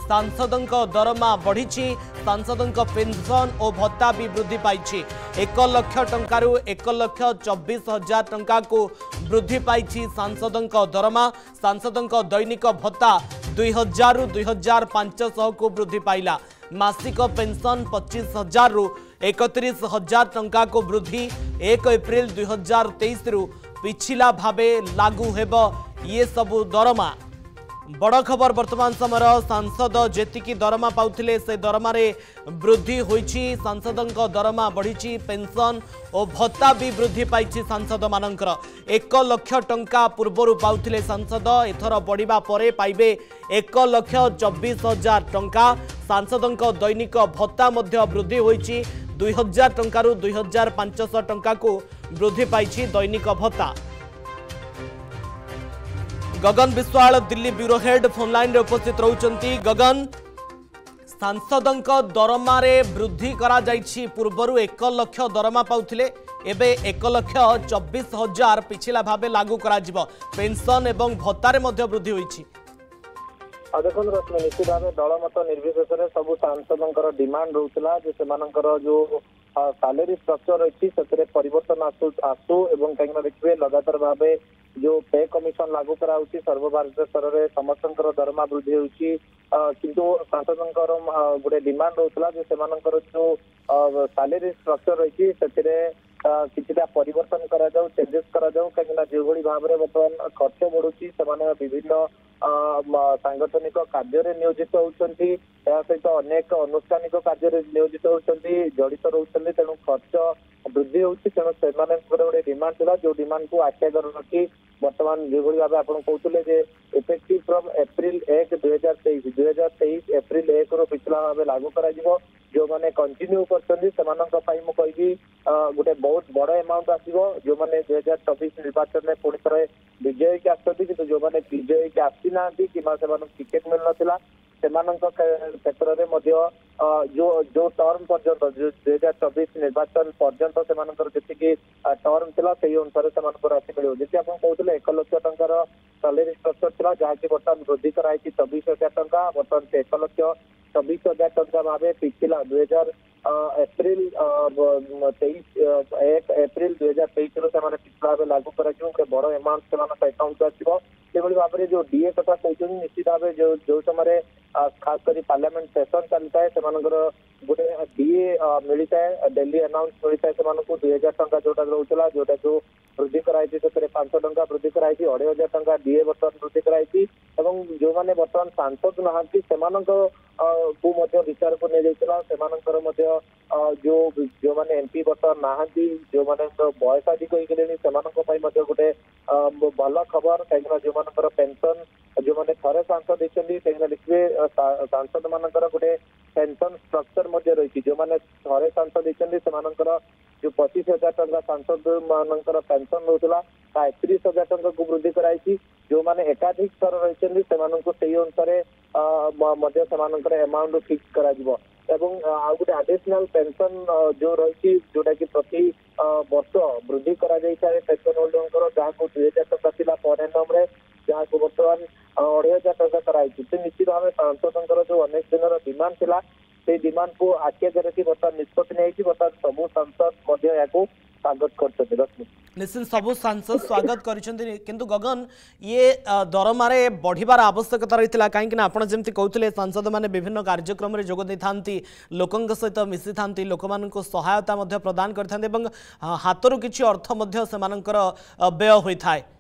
सांसदों दरमा बढ़ी सांसदों पेंशन और भत्ता भी वृद्धि पाई 1 लाख टंकार 1,24,000 टंका को वृद्धि पाई सांसदों दरमा सांसदों दैनिक भत्ता 2,000 रु 2,500 को वृद्धि पाइला मासिक पेंशन 25,000 रु 31,000 टंका को वृद्धि 1 एप्रिल 2023 रु पिछला भावे लागू हेब ये सबु दरमा बड़ खबर वर्तमान समय सांसद जेतिकी दरमा पाउथिले से दरमारे वृद्धि होईछि सांसदों दरमा बढ़ी पेंशन और भत्ता भी वृद्धि पाई सांसद मानकर 1 लाख टंका पूर्वर पाउथिले सांसद एथर बढ़िबा परे पाइबे 1,24,000 टंका सांसदों दैनिक भत्ता मध्य वृद्धि होईछि 2,000 टंकारु 2,500 टंका को वृद्धि पाई दैनिक भत्ता। Gagan Vishwal Delhi bureau head phone line रे उपस्थित रहउचंती। गगन सांसदों दरमा रे वृद्धि करा जाइछि पूर्वरु 1 लाख दरमा पाउथिले एबे 1,24,000 पिछला भाबे लागू करा जिवो पेंशन एवं भत्तारे मध्य वृद्धि होइछि। देखो रश्मि निश्चित भाव दलमत निर्विशेष सब सांसदों डिमांड रोला जो सालेरी स्ट्रक्चर रही से परिवर्तन आसू एवं कहीं देखिए लगातार भाव जो पे कमिशन लागू करा सर्वभारतीय स्तर में समस्त दरमा वृद्धि होती किंतु सांसदों गोटे डिमांड रोला जो सालेरी स्ट्रक्चर रही किछिटा परिवर्तन करा जाऊ चेंजेस करा जाऊ कहीं जो भाव में बर्तमान खर्च बढ़ुची विभिन्न सांगठनिक कार्य नियोजित होती सहित अनेक अनुष्ठानिक कार्य नियोजित होती जड़ित रोचे तेणु खर्च वृद्धि होती तेणु से गोटे डिमांड था जो डिमांड को आख्यागर रखी बर्तमान जो भाव आप कहते इफेक्टिव फ्रॉम एप्रिल 1 2023 एप्रिल 1 रु पिछला भाव लागू करा जो मैंने कंटिन्यू कर गोटे बहुत बड़ अमाउंट आसो जो मैंने 2024 निर्वाचन में पुणी थे विजय की आसती कि जो मैंने विजय की आसी ना कि टिकेट मिल नाला क्षेत्र में जो टर्म पर्यंत 2024 निर्वाचन पर्यंत से टर्म थिला से अनुसार से राशि मिल जैसे आप कहते 1 लाख टंकार सालेरी स्ट्रक्चर था जहाँकि बर्तमान वृद्धि कराई 24,000 टंका बर्तमान से 1,24,000 टंका भाव पिछला 2000 एप्रिल 1 एप्रिल 2023 पिछला भाव लागू कर बड़ अमाउंट से अकाउंट आसो भाव में जो डीए कथा कहते निश्चित भाव जो समय खास कर पार्लियामेंट सेशन चलता है गोटे डीए मिलता है डेली अनाउंस मिलता है 2,000 टंका जोटा रोला जोटा जो वृद्धि कराई 500 टंका वृद्धि कराई 2,500 टंका डीए बर्तमान वृद्धि कराई जो मैंने बर्तमान सांसद नहांती को विचार को नहीं जो मैंने एमपी बर्तमान नहांती जो मैंने बयस अधिक होते गोटे भल खबर कहीं जो पेंशन जो मैंने थे सांसद देखते कहीं देखिए सांसद मान गोटे पेंशन स्ट्रक्चर रही जो मैंने थे सांसद देखते जो 25,000 टंका सांसद मानकर पेंशन रोला 31,000 टंका को वृद्धि कराई जो मैंने एकाधिक स्तर रही से अनुसार अमाउंट फिक्स करा एवं आउ गोटे आडिशनल पेंशन जो रही जोटा कि प्रति वर्ष वृद्धि करा पेंशन होल्डर जहाँ को 2,000 टंका था पर एनम जहाँ को बर्तमान 2,500 टंका कराई निश्चित भाव सांसदों जो अनेक दिन डिमांड थिला से डिमांड को आख्या रखी बर्तमान निष्पत्ति नहीं बर्तमान सबू सांसद स्वागत कर निश्चित सबू सांसद स्वागत किंतु गगन ये दरमारे बढ़िबार आवश्यकता रही कहीं आपड़ जमी कहते सांसद मैंने विभिन्न कार्यक्रम में जोग था लोकों सहित मिसी था लोक सहायता प्रदान करते हाथरू किसी अर्थ व्यय होता है।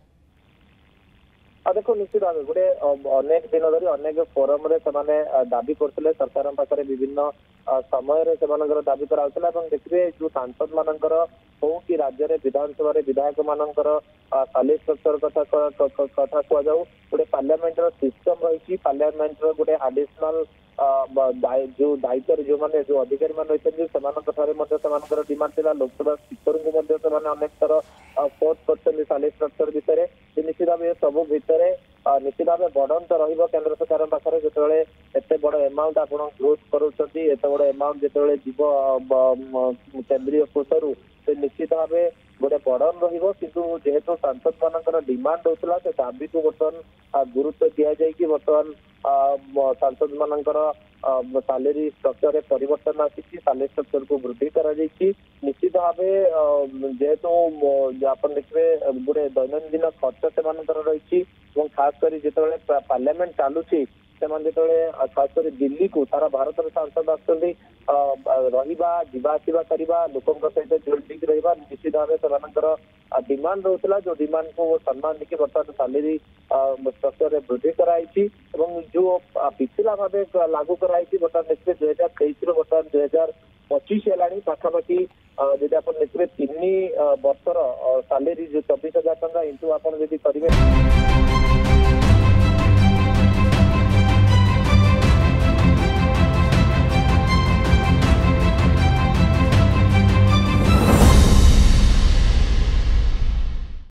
देखो निश्चित भाव गोटे अनेक दिन धरी अनेक फोरम रे दाबी करते सरकार पाखे विभिन्न समय दाबी कराला देखिए जो सांसद मानकर हो कि राज्य में विधानसभा विधायक मानकर सालेरी स्ट्रक्चर कथा कहु गोटे पार्लियामेंट सिस्टम रही पार्लियामेंट गोटे आडिशनल जो दायित्व जो मैंने जो अधिकारी मान रही डिमांड था लोकसभा स्पीकर को अनेक थर फोर्स कर सालेरी स्ट्रक्चर विषय निश्चित भाव सब भितर निश्चित भाव बर्डन तो रहिबो केंद्र सरकार पाखरे जेतेबेले एते बड़ अमाउंट आपण ग्रोथ करूछथि एते बड़ अमाउंट जेतेबेले जीव केंद्रीय कोषरु से निश्चित भाव गोटे बर्डन रहिबो किंतु जेहेतु सांसद मानकर डिमांड होतला से दाबी को बर्तमान गुरुत्व दिया जाय कि बर्तमान सांसद मानकर सालेरी स्ट्रक्चर परिवर्तन आसी सालेरी स्ट्रक्चर को वृद्धि करा जायछि निश्चित भाव जेहेतु आप देखिए गोटे दैनंदिन खर्च से रही खास कर जिते पार्लियामेंट चलुची से खास कर दिल्ली को सारा भारत सांसद आसवा करवा लोकों सहित जोड़िक रहा निश्चित भाव से डिमांड रोला जो डिमांड को सम्मान देखिए बर्तमान सालेरी स्ट्रक्चर वृद्धि कराई जो पिछला भाव लागू कराई बर्तमान देखिए 2023 बर्तमान 2025 है पाखापाखि जब आप देखिए 3 वर्षर सालेरी जो 24,000 टंका इंटू आप करेंगे